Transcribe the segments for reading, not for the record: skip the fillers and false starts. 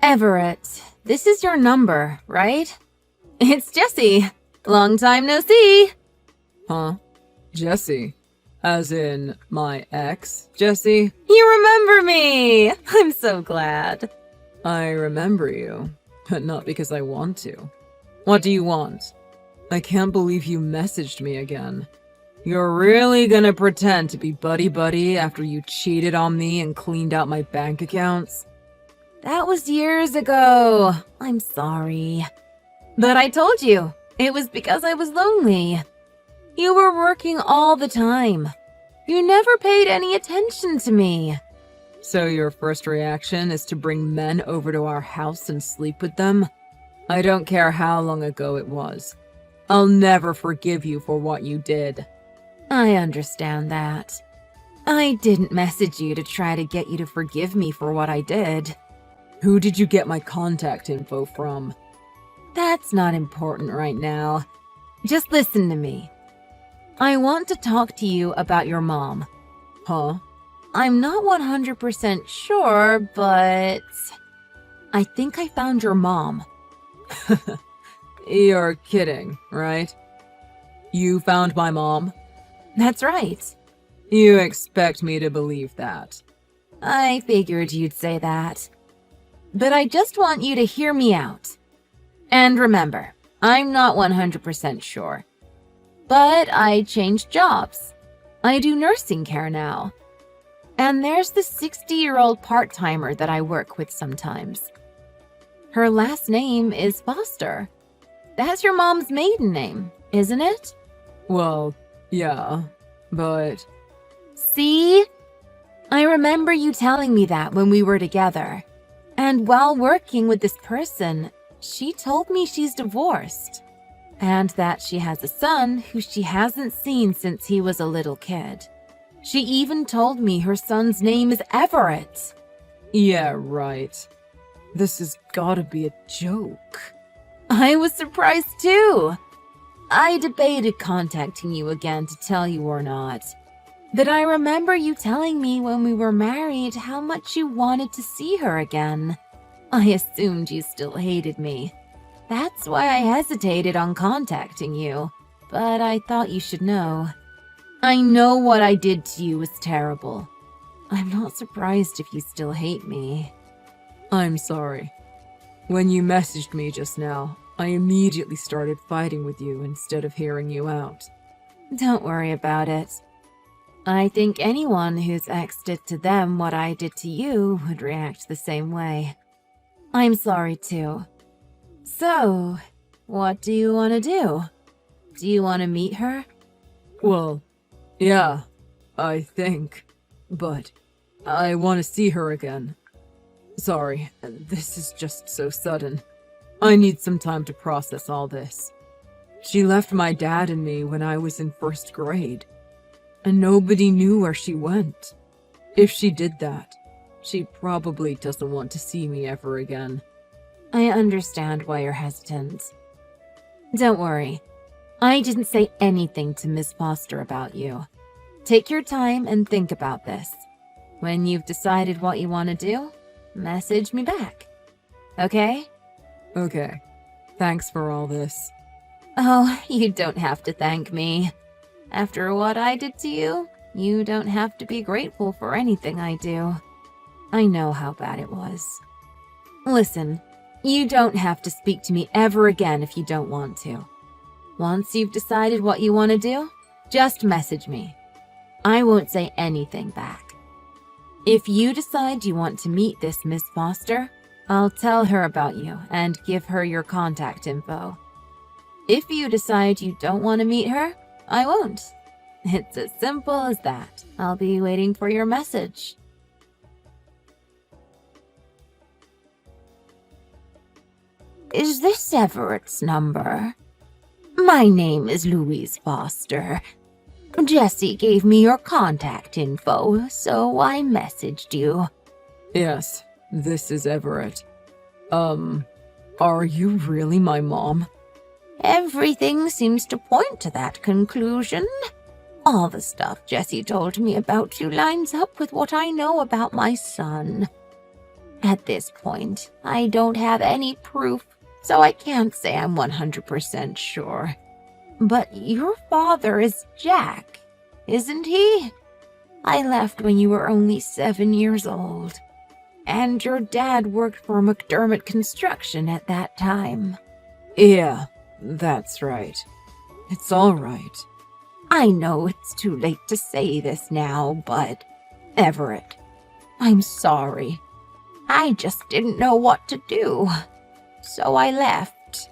Everett, this is your number, right? It's Jessie. Long time no see. Huh? Jessie? As in my ex, Jessie? You remember me! I'm so glad. I remember you, but not because I want to. What do you want? I can't believe you messaged me again. You're really gonna pretend to be buddy-buddy after you cheated on me and cleaned out my bank accounts? That was years ago. I'm sorry. But I told you, it was because I was lonely. You were working all the time. You never paid any attention to me. So your first reaction is to bring men over to our house and sleep with them? I don't care how long ago it was. I'll never forgive you for what you did. I understand that. I didn't message you to try to get you to forgive me for what I did. Who did you get my contact info from? That's not important right now. Just listen to me. I want to talk to you about your mom. Huh? I'm not 100% sure, but I think I found your mom. You're kidding, right? You found my mom? That's right. You expect me to believe that? I figured you'd say that. But I just want you to hear me out. And remember, I'm not 100% sure. But I changed jobs. I do nursing care now. And there's the 60-year-old part-timer that I work with sometimes. Her last name is Foster. That's your mom's maiden name, isn't it? Well, yeah, but... See? I remember you telling me that when we were together. And while working with this person, she told me she's divorced. And that she has a son who she hasn't seen since he was a little kid. She even told me her son's name is Everett. Yeah, right. This has gotta be a joke. I was surprised too. I debated contacting you again to tell you or not. But I remember you telling me when we were married how much you wanted to see her again. I assumed you still hated me. That's why I hesitated on contacting you. But I thought you should know. I know what I did to you was terrible. I'm not surprised if you still hate me. I'm sorry. When you messaged me just now, I immediately started fighting with you instead of hearing you out. Don't worry about it. I think anyone who's ex did to them what I did to you would react the same way. I'm sorry too. So, what do you want to do? Do you want to meet her? Well, yeah, I think. But I want to see her again. Sorry, this is just so sudden. I need some time to process all this. She left my dad and me when I was in first grade. And nobody knew where she went. If she did that, she probably doesn't want to see me ever again. I understand why you're hesitant. Don't worry. I didn't say anything to Miss Foster about you. Take your time and think about this. When you've decided what you want to do, message me back. Okay? Okay. Thanks for all this. Oh, you don't have to thank me. After what I did to you, you don't have to be grateful for anything I do. I know how bad it was. Listen, you don't have to speak to me ever again if you don't want to. Once you've decided what you want to do, just message me. I won't say anything back. If you decide you want to meet this Miss Foster, I'll tell her about you and give her your contact info. If you decide you don't want to meet her, I won't. It's as simple as that. I'll be waiting for your message. Is this Everett's number? My name is Louise Foster. Jessie gave me your contact info, so I messaged you. Yes, this is Everett. Are you really my mom? Everything seems to point to that conclusion. All the stuff Jessie told me about you lines up with what I know about my son. At this point, I don't have any proof, so I can't say I'm 100% sure. But your father is Jack, isn't he? I left when you were only 7 years old, and your dad worked for McDermott Construction at that time. Yeah, that's right. It's all right. I know it's too late to say this now, but Everett, I'm sorry. I just didn't know what to do, so I left.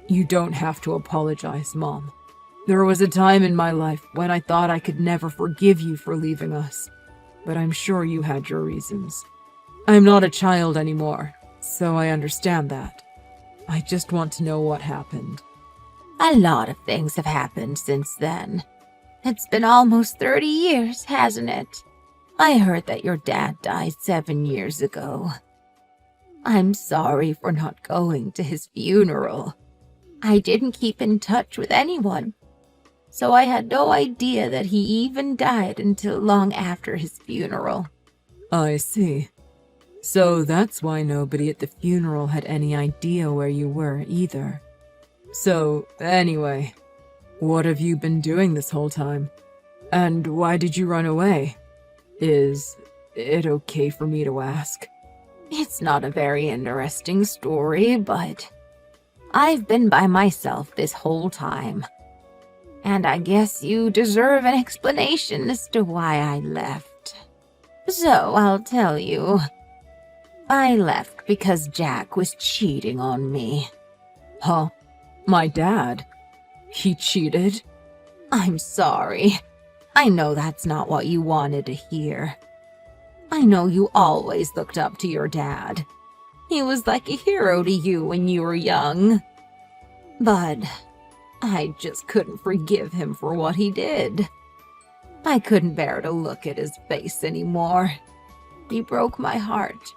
You don't have to apologize, Mom. There was a time in my life when I thought I could never forgive you for leaving us, but I'm sure you had your reasons. I'm not a child anymore, so I understand that. I just want to know what happened. A lot of things have happened since then. It's been almost 30 years, hasn't it? I heard that your dad died 7 years ago. I'm sorry for not going to his funeral. I didn't keep in touch with anyone, so I had no idea that he even died until long after his funeral. I see. So that's why nobody at the funeral had any idea where you were either. So, anyway, what have you been doing this whole time? And why did you run away? Is it okay for me to ask? It's not a very interesting story, but I've been by myself this whole time. And I guess you deserve an explanation as to why I left. So I'll tell you. I left because Jack was cheating on me. Huh? My dad? He cheated? I'm sorry. I know that's not what you wanted to hear. I know you always looked up to your dad. He was like a hero to you when you were young. But I just couldn't forgive him for what he did. I couldn't bear to look at his face anymore. He broke my heart.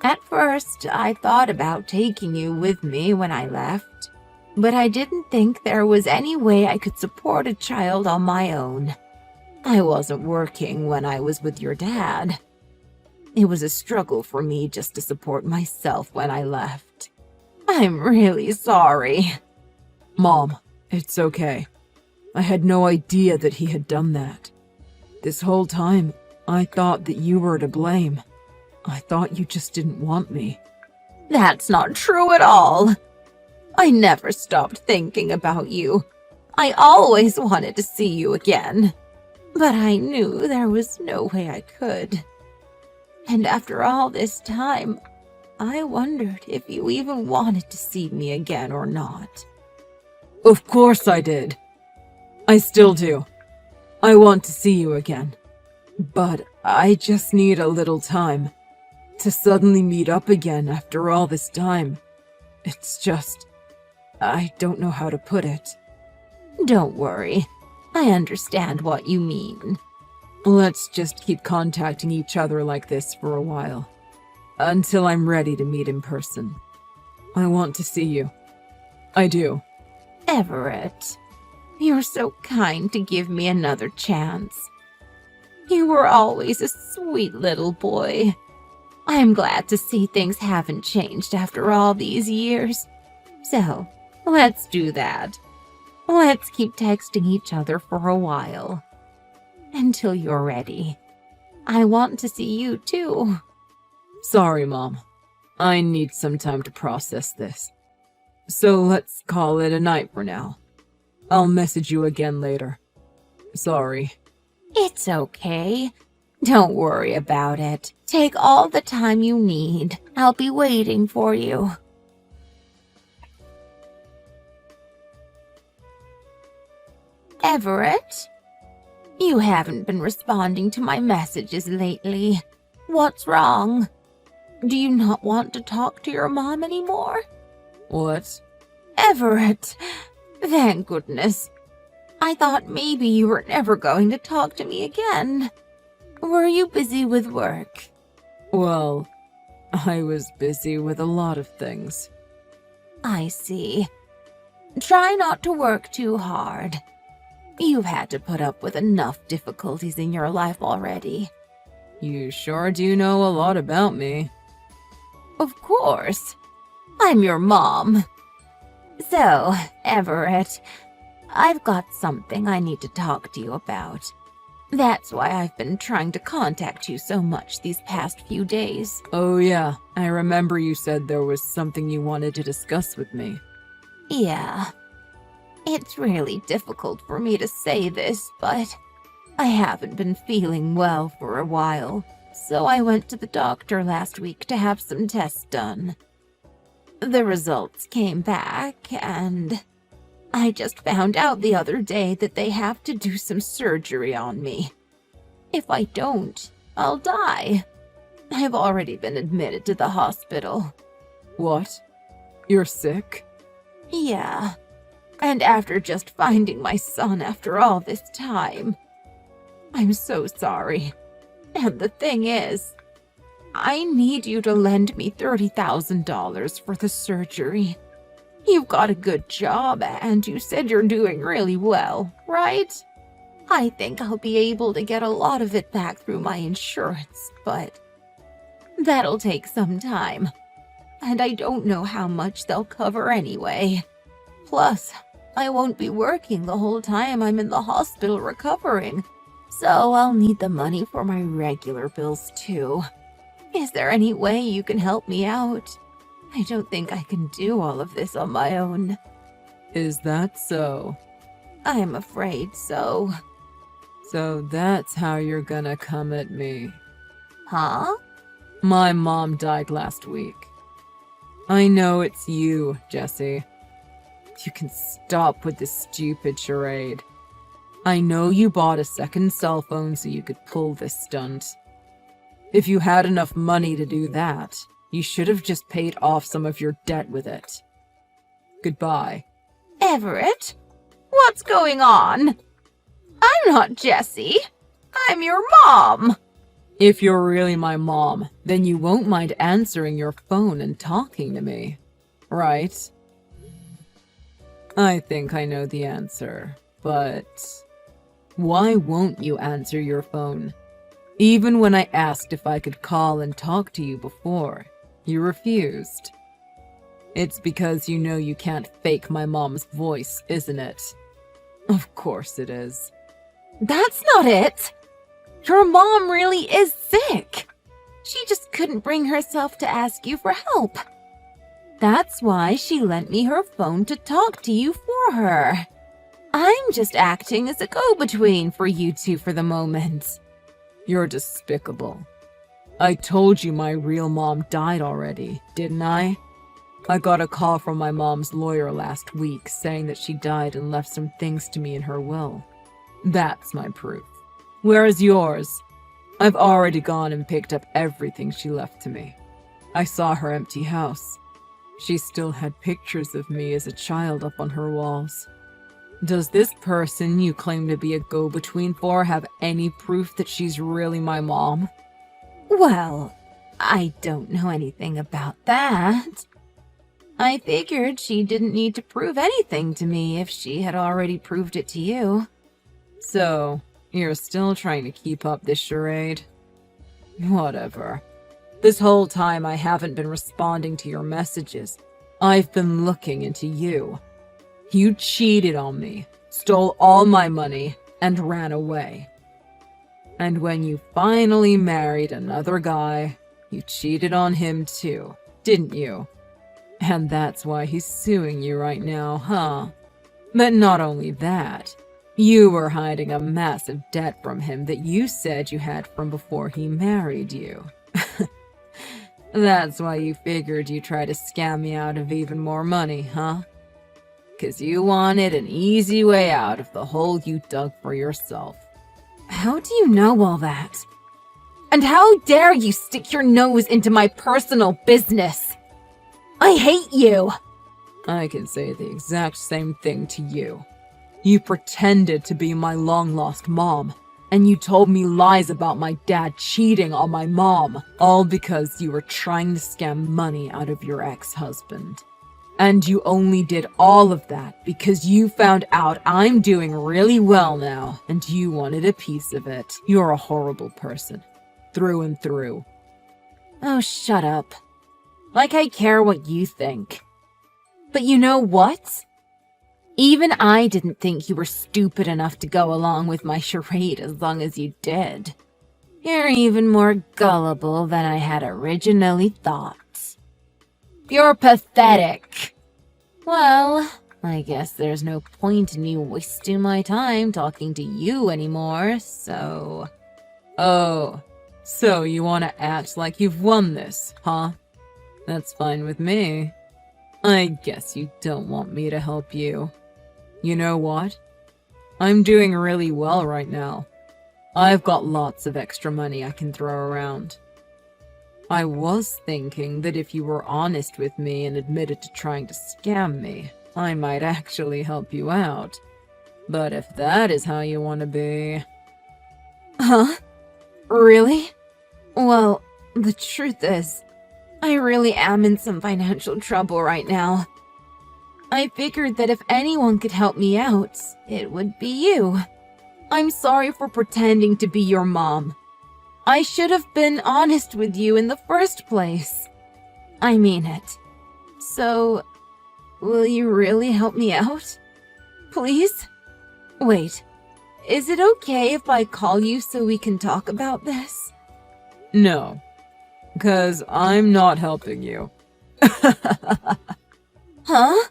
At first, I thought about taking you with me when I left, but I didn't think there was any way I could support a child on my own. I wasn't working when I was with your dad. It was a struggle for me just to support myself when I left. I'm really sorry. Mom, it's okay. I had no idea that he had done that. This whole time, I thought that you were to blame. I thought you just didn't want me. That's not true at all. I never stopped thinking about you. I always wanted to see you again. But I knew there was no way I could. And after all this time, I wondered if you even wanted to see me again or not. Of course I did. I still do. I want to see you again. But I just need a little time. To suddenly meet up again after all this time. It's just... I don't know how to put it. Don't worry. I understand what you mean. Let's just keep contacting each other like this for a while. Until I'm ready to meet in person. I want to see you. I do. Everett, you're so kind to give me another chance. You were always a sweet little boy. I'm glad to see things haven't changed after all these years. So, let's do that. Let's keep texting each other for a while. Until you're ready. I want to see you too. Sorry, Mom. I need some time to process this. So let's call it a night for now. I'll message you again later. Sorry. It's okay. Don't worry about it. Take all the time you need. I'll be waiting for you. Everett? You haven't been responding to my messages lately. What's wrong? Do you not want to talk to your mom anymore? What? Everett! Thank goodness. I thought maybe you were never going to talk to me again. Were you busy with work? Well, I was busy with a lot of things. I see. Try not to work too hard. You've had to put up with enough difficulties in your life already. You sure do know a lot about me. Of course. I'm your mom. So, Everett, I've got something I need to talk to you about. That's why I've been trying to contact you so much these past few days. Oh yeah, I remember you said there was something you wanted to discuss with me. Yeah. It's really difficult for me to say this, but I haven't been feeling well for a while, so I went to the doctor last week to have some tests done. The results came back, and I just found out the other day that they have to do some surgery on me. If I don't, I'll die. I've already been admitted to the hospital. What? You're sick? Yeah. And after just finding my son after all this time, I'm so sorry. And the thing is, I need you to lend me $30,000 for the surgery. You've got a good job, and you said you're doing really well, right? I think I'll be able to get a lot of it back through my insurance, but that'll take some time. And I don't know how much they'll cover anyway. Plus, I won't be working the whole time I'm in the hospital recovering, so I'll need the money for my regular bills too. Is there any way you can help me out? I don't think I can do all of this on my own. Is that so? I'm afraid so. So that's how you're gonna come at me. Huh? My mom died last week. I know it's you, Jesse. You can stop with this stupid charade. I know you bought a second cell phone so you could pull this stunt. If you had enough money to do that, you should have just paid off some of your debt with it. Goodbye. Everett? What's going on? I'm not Jessie. I'm your mom. If you're really my mom, then you won't mind answering your phone and talking to me, right? I think I know the answer, but why won't you answer your phone? Even when I asked if I could call and talk to you before, you refused. It's because you know you can't fake my mom's voice, isn't it? Of course it is. That's not it. Your mom really is sick. She just couldn't bring herself to ask you for help. That's why she lent me her phone to talk to you for her. I'm just acting as a go-between for you two for the moment. You're despicable. I told you my real mom died already, didn't I? I got a call from my mom's lawyer last week saying that she died and left some things to me in her will. That's my proof. Where is yours? I've already gone and picked up everything she left to me. I saw her empty house. She still had pictures of me as a child up on her walls. Does this person you claim to be a go-between for have any proof that she's really my mom? Well, I don't know anything about that. I figured she didn't need to prove anything to me if she had already proved it to you. So, you're still trying to keep up this charade? Whatever. This whole time I haven't been responding to your messages. I've been looking into you. You cheated on me, stole all my money, and ran away. And when you finally married another guy, you cheated on him too, didn't you? And that's why he's suing you right now, huh? But not only that, you were hiding a massive debt from him that you said you had from before he married you. That's why you figured you'd try to scam me out of even more money, huh? 'Cause you wanted an easy way out of the hole you dug for yourself. How do you know all that? And how dare you stick your nose into my personal business? I hate you! I can say the exact same thing to you. You pretended to be my long-lost mom, and you told me lies about my dad cheating on my mom, all because you were trying to scam money out of your ex-husband. And you only did all of that because you found out I'm doing really well now, and you wanted a piece of it. You're a horrible person, through and through. Oh, shut up. Like I care what you think. But you know what? Even I didn't think you were stupid enough to go along with my charade as long as you did. You're even more gullible than I had originally thought. You're pathetic. Well, I guess there's no point in me wasting my time talking to you anymore, so... Oh, so you want to act like you've won this, huh? That's fine with me. I guess you don't want me to help you. You know what? I'm doing really well right now. I've got lots of extra money I can throw around. I was thinking that if you were honest with me and admitted to trying to scam me, I might actually help you out. But if that is how you want to be... Huh? Really? Well, the truth is, I really am in some financial trouble right now. I figured that if anyone could help me out, it would be you. I'm sorry for pretending to be your mom. I should have been honest with you in the first place. I mean it. So, will you really help me out? Please? Wait, is it okay if I call you so we can talk about this? No, 'cause I'm not helping you. Huh?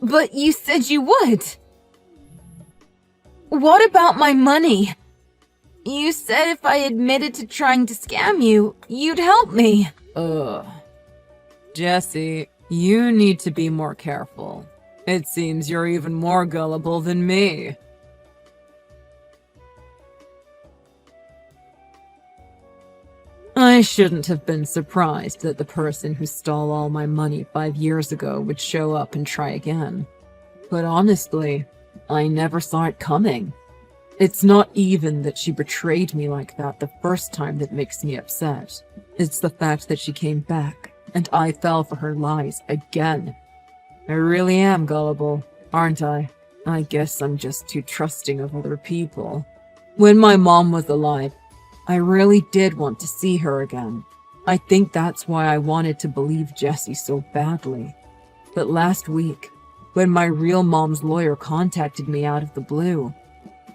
But you said you would. What about my money? You said if I admitted to trying to scam you, you'd help me. Ugh. Jesse, you need to be more careful. It seems you're even more gullible than me. I shouldn't have been surprised that the person who stole all my money 5 years ago would show up and try again. But honestly, I never saw it coming. It's not even that she betrayed me like that the first time that makes me upset. It's the fact that she came back, and I fell for her lies again. I really am gullible, aren't I? I guess I'm just too trusting of other people. When my mom was alive, I really did want to see her again. I think that's why I wanted to believe Jesse so badly. But last week, when my real mom's lawyer contacted me out of the blue,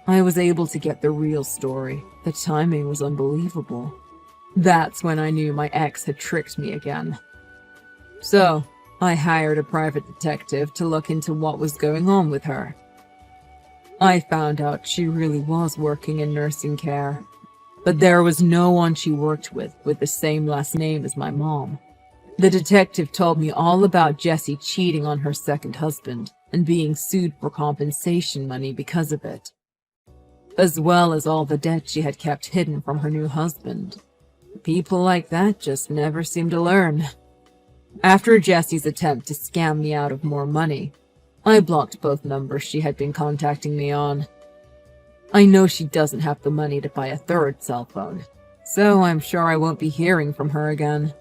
I was able to get the real story. The timing was unbelievable. That's when I knew my ex had tricked me again. So, I hired a private detective to look into what was going on with her. I found out she really was working in nursing care, but there was no one she worked with the same last name as my mom. The detective told me all about Jessie cheating on her second husband and being sued for compensation money because of it, as well as all the debt she had kept hidden from her new husband. People like that just never seem to learn. After Jessie's attempt to scam me out of more money, I blocked both numbers she had been contacting me on. I know she doesn't have the money to buy a third cell phone, so I'm sure I won't be hearing from her again.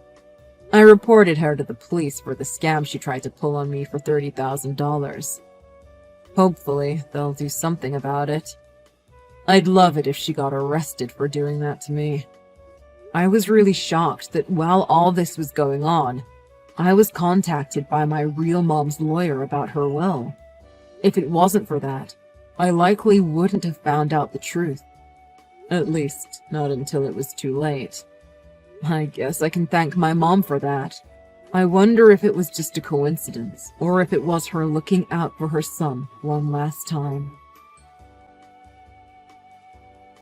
I reported her to the police for the scam she tried to pull on me for $30,000. Hopefully, they'll do something about it. I'd love it if she got arrested for doing that to me. I was really shocked that while all this was going on, I was contacted by my real mom's lawyer about her will. If it wasn't for that, I likely wouldn't have found out the truth. At least, not until it was too late. I guess I can thank my mom for that. I wonder if it was just a coincidence, or if it was her looking out for her son one last time.